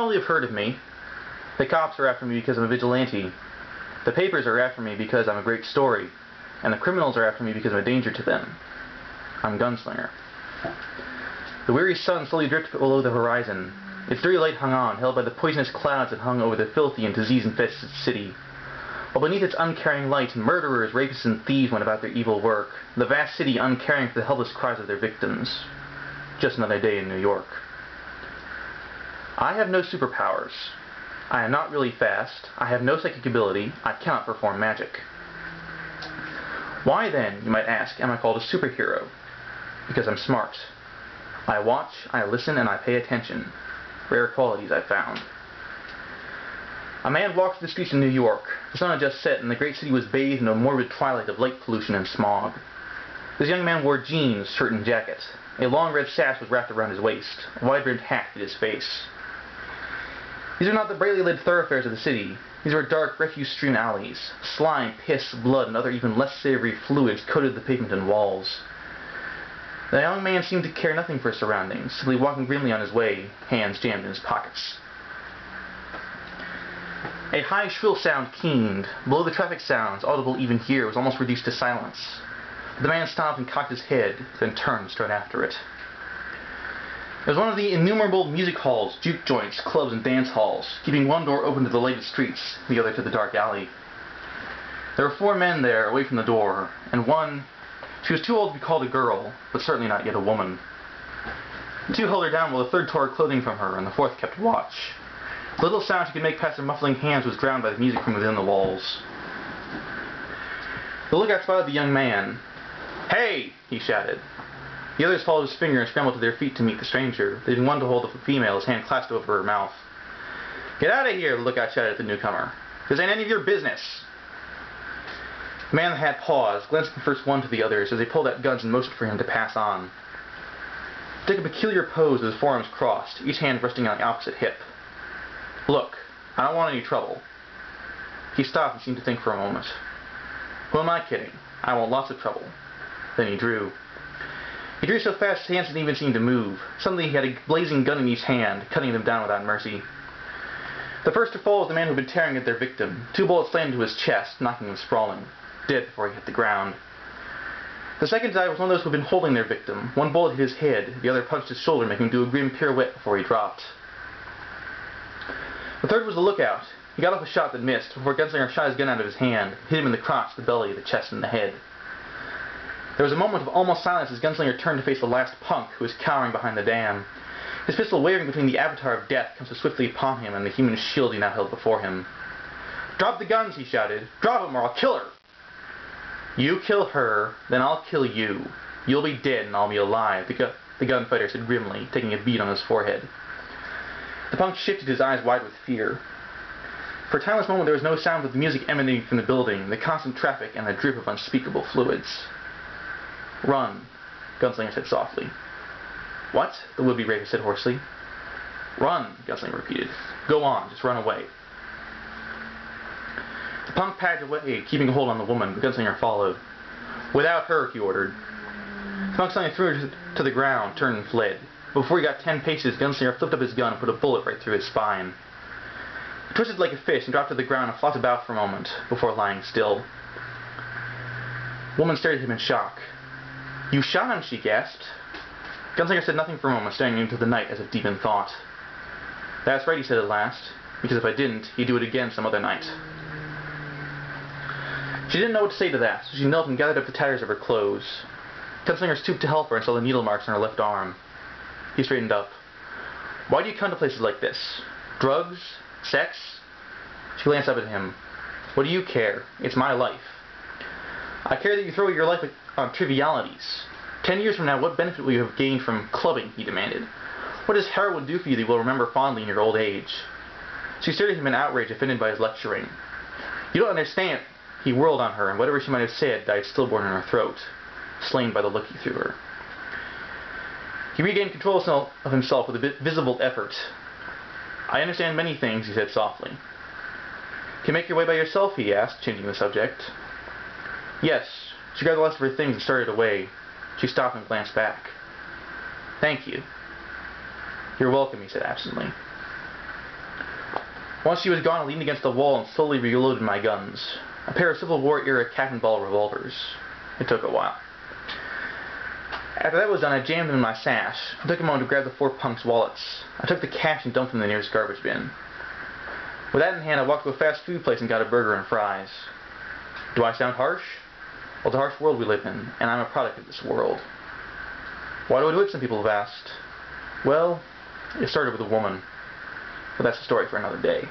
probably have heard of me. The cops are after me because I'm a vigilante. The papers are after me because I'm a great story. And the criminals are after me because I'm a danger to them. I'm Gunslinger. The weary sun slowly drifted below the horizon. Its dirty light hung on, held by the poisonous clouds that hung over the filthy and disease-infested city. While beneath its uncaring light, murderers, rapists, and thieves went about their evil work, the vast city uncaring for the helpless cries of their victims. Just another day in New York. I have no superpowers. I am not really fast. I have no psychic ability. I cannot perform magic. Why then, you might ask, am I called a superhero? Because I'm smart. I watch, I listen, and I pay attention. Rare qualities I've found. A man walked the streets of New York. The sun had just set, and the great city was bathed in a morbid twilight of light pollution and smog. This young man wore jeans, shirt, and jacket. A long red sash was wrapped around his waist. A wide-brimmed hat hid his face. These are not the brightly lit thoroughfares of the city. These were dark, refuse-strewn alleys. Slime, piss, blood, and other even less savory fluids coated the pavement and walls. The young man seemed to care nothing for his surroundings, simply walking grimly on his way, hands jammed in his pockets. A high, shrill sound keened. Below the traffic sounds, audible even here, was almost reduced to silence. The man stopped and cocked his head, then turned straight after it. It was one of the innumerable music halls, juke joints, clubs, and dance halls, keeping one door open to the lighted streets, the other to the dark alley. There were 4 men there, away from the door, and one, she was too old to be called a girl, but certainly not yet a woman. The 2 held her down while the 3rd tore her clothing from her, and the 4th kept watch. The little sound she could make past their muffling hands was drowned by the music from within the walls. The lookout spotted the young man. "Hey!" he shouted. The others followed his finger and scrambled to their feet to meet the stranger, leaving one to hold the female, his hand clasped over her mouth. "Get out of here!" the lookout shouted at the newcomer. "This ain't any of your business!" The man in the hat paused, glancing from first one to the others as they pulled out guns and motioned for him to pass on. He took a peculiar pose with his forearms crossed, each hand resting on the opposite hip. "Look, I don't want any trouble." He stopped and seemed to think for a moment. "Who am I kidding? I want lots of trouble." Then he drew. He drew so fast his hands didn't even seem to move. Suddenly he had a blazing gun in each hand, cutting them down without mercy. The first to fall was the man who had been tearing at their victim. 2 bullets slammed into his chest, knocking him sprawling, dead before he hit the ground. The second to die was one of those who had been holding their victim. 1 bullet hit his head, the other punched his shoulder, making him do a grim pirouette before he dropped. The 3rd was the lookout. He got off a shot that missed, before Gunslinger shot his gun out of his hand, hit him in the crotch, the belly, the chest, and the head. There was a moment of almost silence as Gunslinger turned to face the last punk, who was cowering behind the dam. His pistol wavering between the avatar of death come so swiftly upon him and the human shield he now held before him. "Drop the guns!" he shouted. "Drop them or I'll kill her!" "You kill her, then I'll kill you. You'll be dead and I'll be alive," the gunfighter said grimly, taking a bead on his forehead. The punk shifted, his eyes wide with fear. For a timeless moment there was no sound but the music emanating from the building, the constant traffic, and the drip of unspeakable fluids. "Run," Gunslinger said softly. "What?" the would-be rapist said hoarsely. "Run," Gunslinger repeated. "Go on, just run away." The punk padded away, keeping a hold on the woman, but Gunslinger followed. "Without her," he ordered. The punk suddenly threw her to the ground, turned and fled. But before he got 10 paces, Gunslinger flipped up his gun and put a bullet right through his spine. He twisted like a fish and dropped to the ground and flopped about for a moment, before lying still. The woman stared at him in shock. "You shot him," she gasped. Gunslinger said nothing for a moment, staring into the night as if deep in thought. "That's right," he said at last, "because if I didn't, he'd do it again some other night." She didn't know what to say to that, so she knelt and gathered up the tatters of her clothes. Gunslinger stooped to help her and saw the needle marks on her left arm. He straightened up. "Why do you come to places like this? Drugs? Sex?" She glanced up at him. "What do you care? It's my life." "I care that you throw your life on trivialities. 10 years from now, what benefit will you have gained from clubbing?" he demanded. "What does heroin do for you that you will remember fondly in your old age?" She stared at him in outrage, offended by his lecturing. "You don't understand." He whirled on her, and whatever she might have said died stillborn in her throat, slain by the look he threw her. He regained control of himself with a visible effort. "I understand many things," he said softly. "Can you make your way by yourself?" he asked, changing the subject. "Yes." She grabbed the last of her things and started away. She stopped and glanced back. "Thank you." "You're welcome," he said absently. Once she was gone, I leaned against the wall and slowly reloaded my guns. A pair of Civil War-era Captain Ball revolvers. It took a while. After that was done, I jammed them in my sash. I took a moment to grab the 4 punks' wallets. I took the cash and dumped them in the nearest garbage bin. With that in hand, I walked to a fast food place and got a burger and fries. Do I sound harsh? Well, it's a harsh world we live in, and I'm a product of this world. Why do I do it, some people have asked. Well, it started with a woman. But that's a story for another day.